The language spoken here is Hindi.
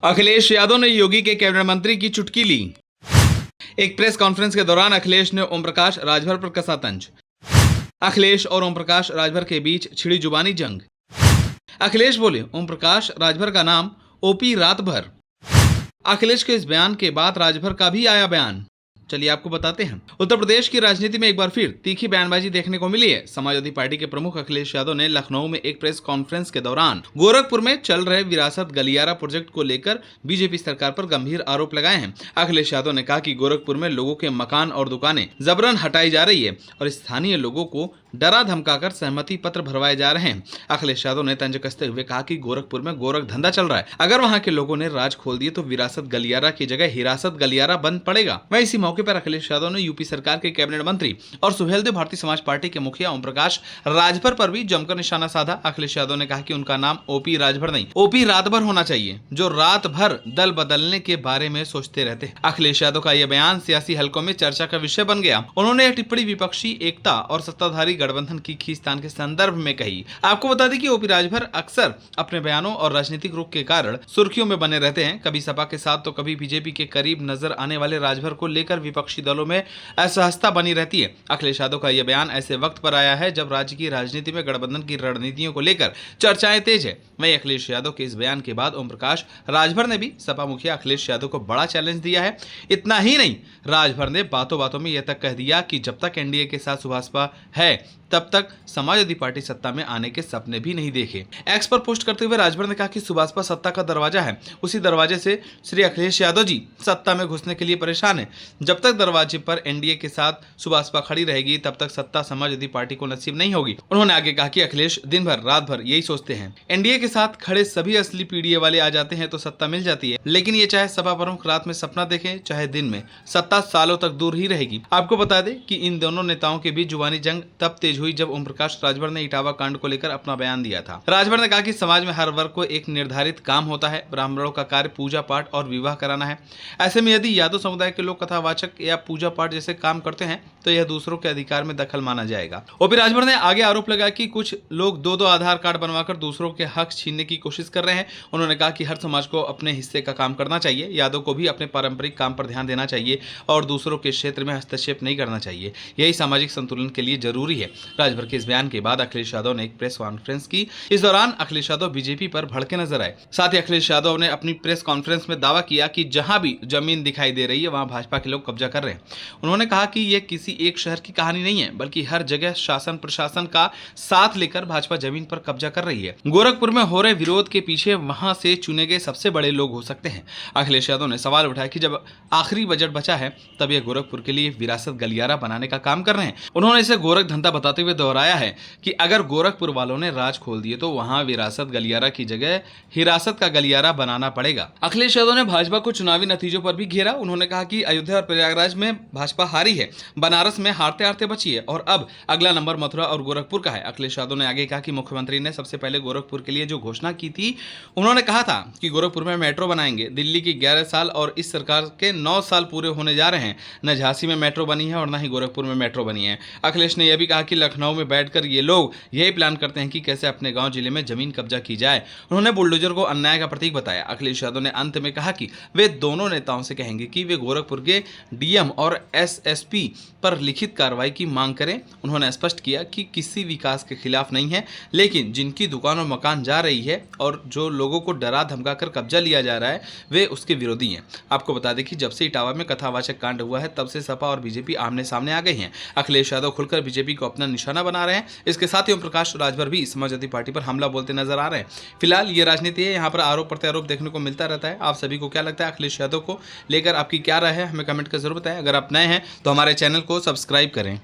अखिलेश यादव ने योगी के कैबिनेट मंत्री की चुटकी ली। एक प्रेस कॉन्फ्रेंस के दौरान अखिलेश ने ओम प्रकाश राजभर पर कसा तंज। अखिलेश और ओम प्रकाश राजभर के बीच छिड़ी जुबानी जंग। अखिलेश बोले, ओम प्रकाश राजभर का नाम ओपी रात भर। अखिलेश के इस बयान के बाद राजभर का भी आया बयान। चलिए आपको बताते हैं। उत्तर प्रदेश की राजनीति में एक बार फिर तीखी बयानबाजी देखने को मिली है। समाजवादी पार्टी के प्रमुख अखिलेश यादव ने लखनऊ में एक प्रेस कॉन्फ्रेंस के दौरान गोरखपुर में चल रहे विरासत गलियारा प्रोजेक्ट को लेकर बीजेपी सरकार पर गंभीर आरोप लगाए हैं। अखिलेश यादव ने कहा कि गोरखपुर में लोगों के मकान और दुकानें जबरन हटाई जा रही है और स्थानीय लोगों को डरा धमकाकर सहमति पत्र भरवाए जा रहे हैं। अखिलेश यादव ने तंज कसते हुए कहा कि गोरखपुर में गोरख धंधा चल रहा है। अगर वहां के लोगों ने राज खोल दिए तो विरासत गलियारा की जगह हिरासत गलियारा बंद पड़ेगा। वहीं इसी मौके पर अखिलेश यादव ने यूपी सरकार के कैबिनेट मंत्री और सुहेलदेव भारतीय समाज पार्टी के मुखिया ओम प्रकाश राजभर पर भी जमकर निशाना साधा। अखिलेश यादव ने कहा कि उनका नाम ओपी राजभर नहीं, ओपी रातभर होना चाहिए, जो रात भर दल बदलने के बारे में सोचते रहते हैं। अखिलेश यादव का यह बयान सियासी हलकों में चर्चा का विषय बन गया। उन्होंने यह टिप्पणी विपक्षी एकता और सत्ताधारी गठबंधन की खींचतान के संदर्भ में कही। आपको बता दें कि ओपी राजभर अक्सर अपने बयानों और राजनीतिक रुख के कारण सुर्खियों में बने रहते हैं। कभी सपा के साथ तो कभी बीजेपी के करीब नजर आने वाले राजभर को लेकर विपक्षी दलों में असहजता बनी रहती है। अखिलेश यादव का यह बयान ऐसे वक्त पर आया है जब राज्य की राजनीति में गठबंधन की रणनीतियों को लेकर चर्चाएं तेज है। वहीं अखिलेश यादव के इस बयान के बाद ओम प्रकाश राजभर ने भी सपा मुखिया अखिलेश यादव को बड़ा चैलेंज दिया है। इतना ही नहीं, राजभर ने बातों बातों में यह तक कह दिया कि जब तक एनडीए के साथ सुभाषपा है तब तक समाजवादी पार्टी सत्ता में आने के सपने भी नहीं देखे। एक्स पर पोस्ट करते हुए राजभर ने कहा कि सुभाषपा सत्ता का दरवाजा है, उसी दरवाजे से श्री अखिलेश यादव जी सत्ता में घुसने के लिए परेशान है। जब तक दरवाजे पर एनडीए के साथ सुभाषपा खड़ी रहेगी तब तक सत्ता समाजवादी पार्टी को नसीब नहीं होगी। उन्होंने आगे कहा कि अखिलेश दिन भर रात भर यही सोचते हैं, एनडीए के साथ खड़े सभी असली पीडीए वाले आ जाते हैं तो सत्ता मिल जाती है, लेकिन ये चाहे सपा प्रमुख रात में सपना देखें चाहे दिन में, सत्ता सालों तक दूर ही रहेगी। आपको बता दें कि इन दोनों नेताओं के बीच जुबानी जंग तब तेज हुई जब ओम प्रकाश राजभर ने इटावा कांड को लेकर अपना बयान दिया था। राजभर ने कहा कि समाज में हर वर्ग को एक निर्धारित काम होता है, ब्राह्मणों का कार्य पूजा पाठ और विवाह कराना है। ऐसे में यदि यादव समुदाय के लोग कथावाचक या पूजा पाठ जैसे काम करते हैं तो यह दूसरों के अधिकार में दखल माना जाएगा। ओपी राजभर ने आगे आरोप लगाया कि कुछ लोग दो आधार कार्ड बनवाकर दूसरों के हक छीनने की कोशिश कर रहे हैं। उन्होंने कहा कि हर समाज को अपने हिस्से का काम करना चाहिए, यादव को भी अपने पारंपरिक काम पर ध्यान देना चाहिए और दूसरों के क्षेत्र में हस्तक्षेप नहीं करना चाहिए, यही सामाजिक संतुलन के लिए जरूरी है। राजभर के इस बयान के बाद अखिलेश यादव ने एक प्रेस कॉन्फ्रेंस की। इस दौरान अखिलेश यादव बीजेपी पर भड़के नजर आए। साथ ही अखिलेश यादव ने अपनी प्रेस कॉन्फ्रेंस में दावा किया कि जहां भी जमीन दिखाई दे रही है वहां भाजपा के लोग कब्जा कर रहे हैं। उन्होंने कहा कि यह किसी एक शहर की कहानी नहीं है, बल्कि हर जगह शासन प्रशासन का साथ लेकर भाजपा जमीन पर कब्जा कर रही है। गोरखपुर में हो रहे विरोध के पीछे वहां से चुने गए सबसे बड़े लोग हो सकते हैं। अखिलेश यादव ने सवाल उठाया कि जब आखिरी बजट बचा है तब यह गोरखपुर के लिए विरासत गलियारा बनाने का काम कर रहे हैं। उन्होंने इसे गोरख धंधा बताते हुए दोहराया है कि अगर गोरखपुर वालों ने राज खोल दिए तो वहां विरासत गलियारा की जगह हिरासत का गलियारा बनाना पड़ेगा। अखिलेश यादव ने भाजपा को चुनावी नतीजों पर भी घेरा। उन्होंने कहा कि अयोध्या और प्रयागराज में भाजपा हारी है, बनारस में हारते हारते बची है और अब अगला नंबर मथुरा और गोरखपुर का है। अखिलेश यादव ने आगे कहा कि मुख्यमंत्री ने सबसे पहले गोरखपुर के लिए जो घोषणा की थी, उन्होंने कहा था कि गोरखपुर में मेट्रो बनाएंगे। दिल्ली की 11 साल और इस सरकार के 9 साल पूरे होने जा रहे हैं, न झांसी में मेट्रो बनी है और न ही गोरखपुर में मेट्रो बनी है। अखिलेश ने यह भी कहा कि लखनऊ में बैठकर ये लोग यही प्लान करते हैं कि कैसे अपने गांव जिले में जमीन कब्जा की जाए। उन्होंने बुलडोजर को अन्याय का प्रतीक बताया। अखिलेश यादव ने अंत में कहा कि वे दोनों नेताओं से कहेंगे कि वे गोरखपुर के डीएम और एसएसपी पर लिखित कार्रवाई की मांग करें। उन्होंने स्पष्ट किया कि किसी विकास के खिलाफ नहीं है, लेकिन जिनकी दुकान और मकान जा रही है और जो लोगों को डरा धमकाकर कब्जा लिया जा रहा है वे उसके विरोधी हैं। आपको बता दें कि जब से इटावा में कथावाचक कांड हुआ है तब से सपा और बीजेपी आमने सामने आ गई हैं। अखिलेश यादव खुलकर बीजेपी को अपना निशाना बना रहे हैं। इसके साथ ही ओम प्रकाश राजभर भी समाजवादी पार्टी पर हमला बोलते नजर आ रहे हैं। फिलहाल ये राजनीति है, यहाँ पर आरोप प्रत्यारोप देखने को मिलता रहता है। आप सभी को क्या लगता है अखिलेश यादव को लेकर, आपकी क्या राय है, हमें कमेंट कर जरूर बताएं। अगर आप नए हैं तो हमारे चैनल को सब्सक्राइब करें।